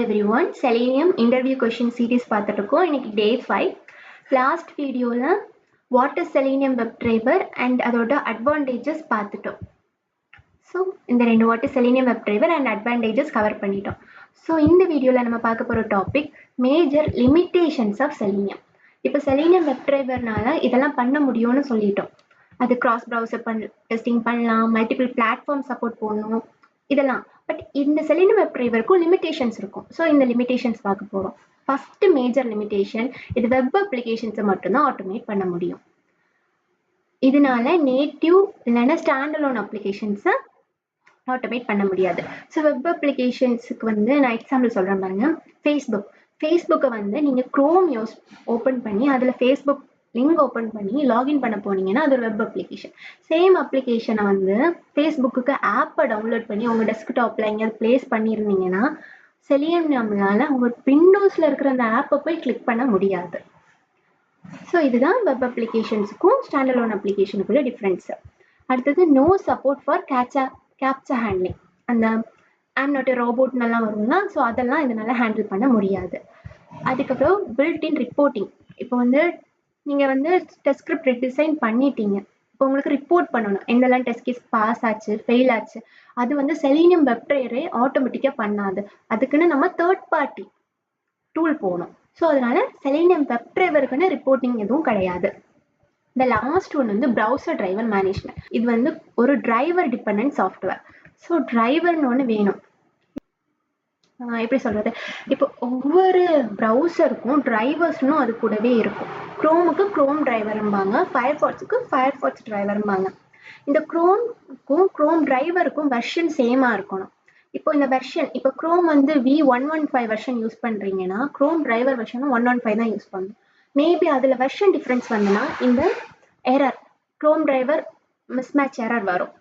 everyone, Selenium interview question series பார்த்துட்டு இருக்கோம். இன்னைக்கு day 5. லாஸ்ட் வீடியோல what is Selenium WebDriver and அதோட advantages பார்த்துட்டோம். ஸோ இந்த ரெண்டு what is Selenium WebDriver and advantages cover பண்ணிட்டோம். ஸோ இந்த வீடியோவில் நம்ம பார்க்க போகிற topic major limitations of Selenium. இப்போ Selenium WebDriverனால இதெல்லாம் பண்ண முடியும்னு சொல்லிட்டோம். அது கிராஸ் ப்ரௌசர் டெஸ்டிங் பண்ணலாம், மல்டிபிள் பிளாட்ஃபார்ம் சப்போர்ட் பண்ணணும், இதெல்லாம். பட் இந்த Selenium WebDriverக்கும் லிமிட்டேஷன்ஸ் இருக்கும். ஸோ இந்த லிமிட்டேஷன்ஸ் பார்க்க போகிறோம். ஃபர்ஸ்ட் மேஜர் லிமிட்டேஷன், இது வெப் அப்ளிகேஷன்ஸை மட்டும்தான் ஆட்டோமேட் பண்ண முடியும். இதனால நேட்டிவ் இல்லைன்னா ஸ்டாண்டலோன் அப்ளிகேஷன்ஸை ஆட்டோமேட் பண்ண முடியாது. ஸோ வெப் அப்ளிகேஷன்ஸுக்கு வந்து நான் எக்ஸாம்பிள் சொல்கிறேன் பாருங்க. ஃபேஸ்புக்கை வந்து நீங்கள் க்ரோம் ஓப்பன் பண்ணி அதில் ஃபேஸ்புக் லிங்க் ஓப்பன் பண்ணி லாகின் பண்ண போனீங்கன்னா அது ஒரு வெப் அப்ளிகேஷன். சேம் அப்ளிகேஷனை வந்து ஃபேஸ்புக்கு ஆப்பை டவுன்லோட் பண்ணி உங்கள் டெஸ்க்டாப்பில் எங்கேயாவது பிளேஸ் பண்ணியிருந்தீங்கன்னா Seleniumனால உங்கள் விண்டோஸில் இருக்கிற அந்த ஆப்பை போய் கிளிக் பண்ண முடியாது. ஸோ இதுதான் வெப் அப்ளிகேஷன்ஸுக்கும் ஸ்டாண்டலோன் அப்ளிகேஷனுக்குள்ள டிஃப்ரென்ஸு. அடுத்தது no support for captcha handling. அந்த ஐம் நாட் எ ரோபோட்னெல்லாம் வரும்னா, ஸோ அதெல்லாம் இதனால ஹேண்டில் பண்ண முடியாது. அதுக்கப்புறம் பில்ட் இன் ரிப்போர்ட்டிங். இப்போ வந்து நீங்கள் வந்து டெஸ்ட் ஸ்கிரிப்ட் டிசைன் பண்ணிட்டீங்க, இப்போ உங்களுக்கு ரிப்போர்ட் பண்ணணும் எந்தெல்லாம் டெஸ்ட் கேஸ் பாஸ் ஆச்சு, ஃபெயில் ஆச்சு. அது வந்து Selenium WebDriver ஆட்டோமேட்டிக்காக பண்ணாது. அதுக்குன்னு நம்ம தேர்ட் பார்ட்டி டூல் போகணும். ஸோ அதனால Selenium WebDriverக்குன்னு ரிப்போர்ட்டிங் எதுவும் கிடையாது. இந்த லாஸ்ட் ஒன் வந்து ப்ரௌசர் டிரைவர் மேனேஜ்மெண்ட். இது வந்து ஒரு டிரைவர் டிபெண்டன்ட் சாஃப்ட்வேர். ஸோ டிரைவர்னு ஒன்று வேணும். எப்படி சொல்றது, இப்போ ஒவ்வொரு ப்ரௌசருக்கும் டிரைவர்ஸ்னும் அது கூடவே இருக்கும். க்ரோமுக்கு க்ரோம் டிரைவரும்பாங்க, ஃபயர்ஃபாக்ஸுக்கு ஃபயர்ஃபாக்ஸ் டிரைவரும்பாங்க. இந்த க்ரோம் டிரைவருக்கும் வெர்ஷன் சேமாக இருக்கணும். இப்போ இந்த வெர்ஷன், இப்போ க்ரோம் வந்து V115 வெர்ஷன் யூஸ் பண்ணுறீங்கன்னா க்ரோம் டிரைவர் வெர்ஷனும் 115 தான் யூஸ் பண்ணணும். மேபி அதில் வெர்ஷன் டிஃப்ரென்ஸ் வந்துன்னா இந்த error, Chrome driver mismatch error வரும்.